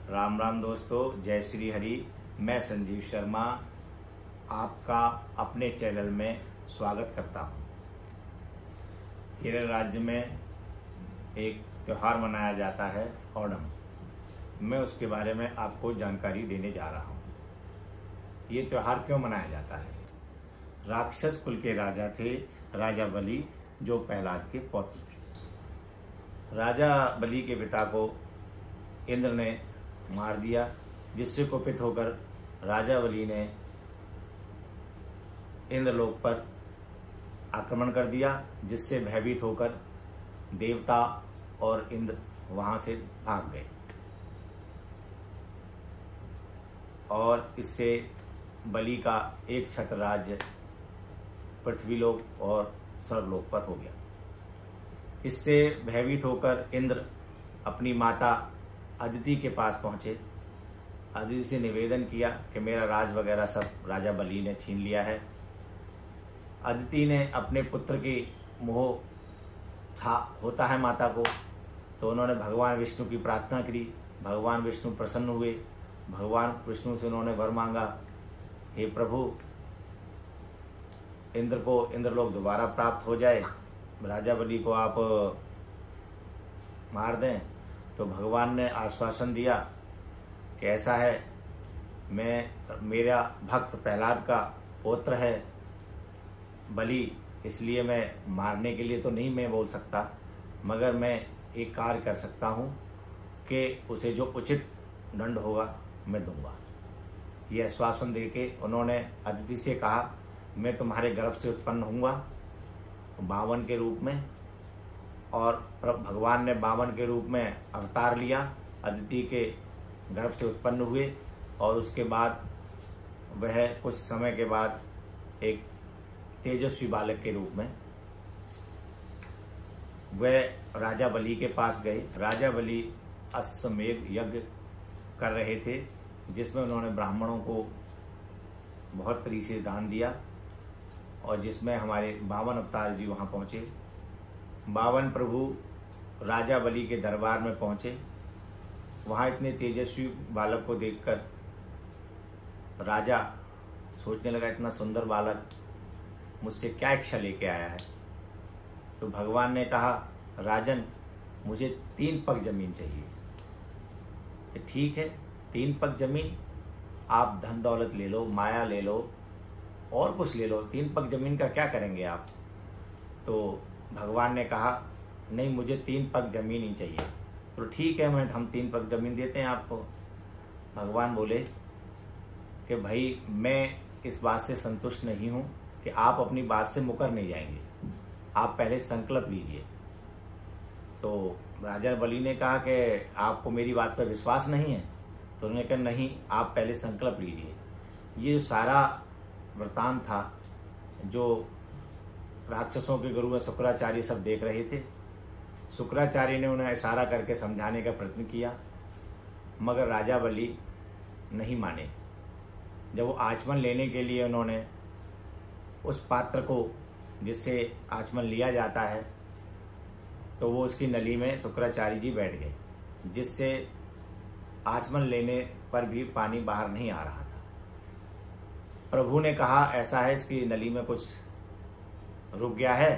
राम राम दोस्तों, जय श्री हरि। मैं संजीव शर्मा आपका अपने चैनल में स्वागत करता हूँ। केरल राज्य में एक त्यौहार मनाया जाता है ओणम। मैं उसके बारे में आपको जानकारी देने जा रहा हूँ। ये त्यौहार क्यों मनाया जाता है? राक्षस कुल के राजा थे राजा बलि, जो प्रहलाद के पौत्र थे। राजा बलि के पिता को इंद्र ने मार दिया, जिससे कुपित होकर राजा बलि ने इंद्रलोक पर आक्रमण कर दिया, जिससे भयभीत होकर देवता और इंद्र वहां से भाग गए और इससे बलि का एक छत्र राज्य पृथ्वीलोक और स्वर्गलोक पर हो गया। इससे भयभीत होकर इंद्र अपनी माता अदिति के पास पहुंचे। अदिति से निवेदन किया कि मेरा राज वगैरह सब राजा बलि ने छीन लिया है। अदिति ने अपने पुत्र की मोह होता है माता को, तो उन्होंने भगवान विष्णु की प्रार्थना करी। भगवान विष्णु प्रसन्न हुए। भगवान विष्णु से उन्होंने वर मांगा, हे प्रभु, इंद्र को इंद्रलोक दोबारा प्राप्त हो जाए, राजा बलि को आप मार दें। तो भगवान ने आश्वासन दिया कि ऐसा है, मेरा भक्त प्रहलाद का पुत्र है बलि, इसलिए मैं मारने के लिए तो नहीं मैं बोल सकता, मगर मैं एक कार्य कर सकता हूँ कि उसे जो उचित दंड होगा मैं दूंगा। ये आश्वासन देके उन्होंने अदिति से कहा, मैं तुम्हारे गर्भ से उत्पन्न होऊंगा बावन के रूप में। और भगवान ने बावन के रूप में अवतार लिया, अदिति के गर्भ से उत्पन्न हुए और उसके बाद वह कुछ समय के बाद एक तेजस्वी बालक के रूप में वह राजा बलि के पास गए। राजा बलि अश्वमेध यज्ञ कर रहे थे, जिसमें उन्होंने ब्राह्मणों को बहुत तरीके से दान दिया और जिसमें हमारे 52 अवतार जी वहां पहुंचे। 52 प्रभु राजा बलि के दरबार में पहुंचे। वहां इतने तेजस्वी बालक को देखकर राजा सोचने लगा, इतना सुंदर बालक मुझसे क्या इच्छा लेके आया है। तो भगवान ने कहा, राजन, मुझे 3 पग जमीन चाहिए। तो ठीक है, 3 पग जमीन, आप धन दौलत ले लो, माया ले लो और कुछ ले लो, 3 पग जमीन का क्या करेंगे आप? तो भगवान ने कहा, नहीं, मुझे 3 पग जमीन ही चाहिए। तो ठीक है, हम 3 पग जमीन देते हैं आपको। भगवान बोले कि भाई, मैं इस बात से संतुष्ट नहीं हूं कि आप अपनी बात से मुकर नहीं जाएंगे, आप पहले संकल्प लीजिए। तो राजा बलि ने कहा कि आपको मेरी बात पर विश्वास नहीं है? तो उन्होंने कहा, नहीं, आप पहले संकल्प लीजिए। ये जो सारा वृतांत था, जो राक्षसों के गुरु में शुक्राचार्य सब देख रहे थे। शुक्राचार्य ने उन्हें इशारा करके समझाने का प्रयत्न किया, मगर राजा बलि नहीं माने। जब वो आचमन लेने के लिए उन्होंने उस पात्र को जिससे आचमन लिया जाता है, तो वो उसकी नली में शुक्राचार्य जी बैठ गए, जिससे आचमन लेने पर भी पानी बाहर नहीं आ रहा था। प्रभु ने कहा, ऐसा है, इसकी नली में कुछ रुक गया है।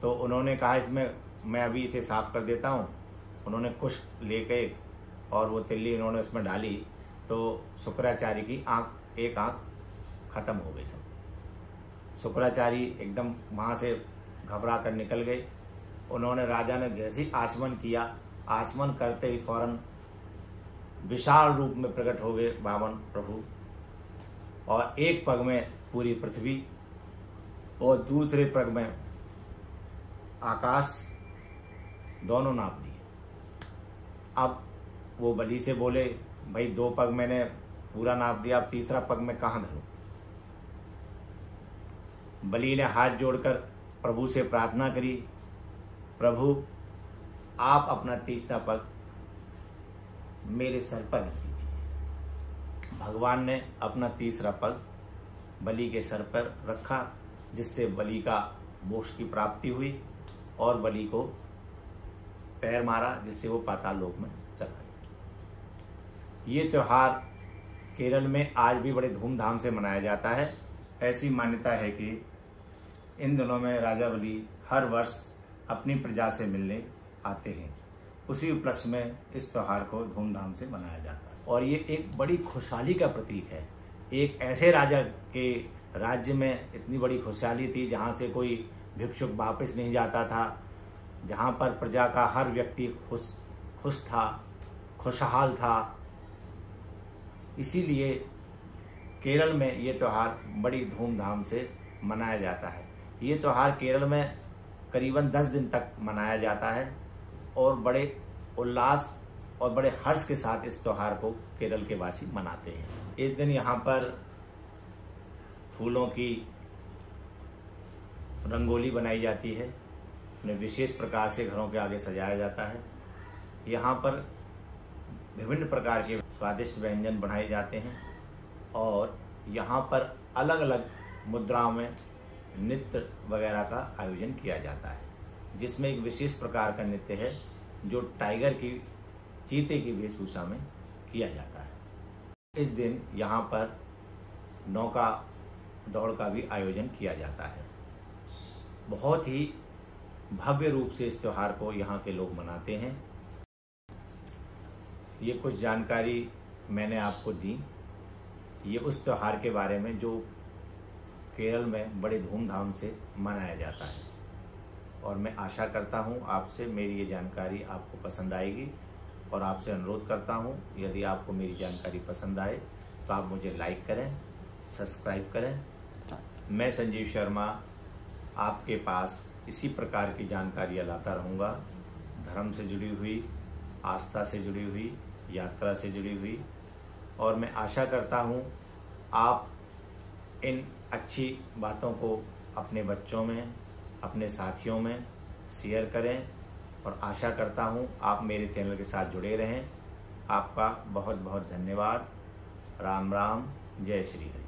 तो उन्होंने कहा, इसमें मैं अभी इसे साफ कर देता हूँ। उन्होंने कुछ लेके और वो तिल्ली उन्होंने उसमें डाली, तो शुक्राचार्य की एक आंख खत्म हो गई। सब शुक्राचार्य एकदम वहां से घबरा कर निकल गए। उन्होंने, राजा ने जैसे ही आचमन किया, आचमन करते ही फौरन विशाल रूप में प्रकट हो गए 52 प्रभु, और एक पग में पूरी पृथ्वी और दूसरे पग में आकाश दोनों नाप दिए। अब वो बलि से बोले, भाई 2 पग मैंने पूरा नाप दिया, अब तीसरा पग मैं कहाँ धरूं? बलि ने हाथ जोड़कर प्रभु से प्रार्थना करी, प्रभु, आप अपना तीसरा पग मेरे सर पर रख दीजिए। भगवान ने अपना तीसरा पग बलि के सर पर रखा, जिससे बलि का मोक्ष की प्राप्ति हुई और बलि को पैर मारा, जिससे वो पाताल लोक में चला गया। ये त्यौहार केरल में आज भी बड़े धूमधाम से मनाया जाता है। ऐसी मान्यता है कि इन दिनों में राजा बलि हर वर्ष अपनी प्रजा से मिलने आते हैं। उसी उपलक्ष्य में इस त्यौहार को धूमधाम से मनाया जाता है और ये एक बड़ी खुशहाली का प्रतीक है। एक ऐसे राजा के राज्य में इतनी बड़ी खुशहाली थी जहाँ से कोई भिक्षुक वापस नहीं जाता था, जहाँ पर प्रजा का हर व्यक्ति खुश था, खुशहाल था। इसीलिए केरल में ये त्यौहार बड़ी धूमधाम से मनाया जाता है। ये त्यौहार केरल में करीबन 10 दिन तक मनाया जाता है और बड़े उल्लास और बड़े हर्ष के साथ इस त्यौहार को केरल के वासी मनाते हैं। इस दिन यहाँ पर फूलों की रंगोली बनाई जाती है, उन्हें विशेष प्रकार से घरों के आगे सजाया जाता है। यहाँ पर विभिन्न प्रकार के स्वादिष्ट व्यंजन बनाए जाते हैं और यहाँ पर अलग अलग मुद्राओं में नृत्य वगैरह का आयोजन किया जाता है, जिसमें एक विशेष प्रकार का नृत्य है जो टाइगर की, चीते की वेशभूषा में किया जाता है। इस दिन यहाँ पर नौका दौड़ का भी आयोजन किया जाता है। बहुत ही भव्य रूप से इस त्यौहार को यहाँ के लोग मनाते हैं। ये कुछ जानकारी मैंने आपको दी, ये उस त्यौहार के बारे में जो केरल में बड़े धूमधाम से मनाया जाता है। और मैं आशा करता हूँ आपसे मेरी ये जानकारी आपको पसंद आएगी और आपसे अनुरोध करता हूँ यदि आपको मेरी जानकारी पसंद आए तो आप मुझे लाइक करें, सब्सक्राइब करें। मैं संजीव शर्मा आपके पास इसी प्रकार की जानकारियाँ लाता रहूँगा, धर्म से जुड़ी हुई, आस्था से जुड़ी हुई, यात्रा से जुड़ी हुई। और मैं आशा करता हूँ आप इन अच्छी बातों को अपने बच्चों में, अपने साथियों में शेयर करें और आशा करता हूँ आप मेरे चैनल के साथ जुड़े रहें। आपका बहुत बहुत धन्यवाद। राम राम, जय श्री हरि।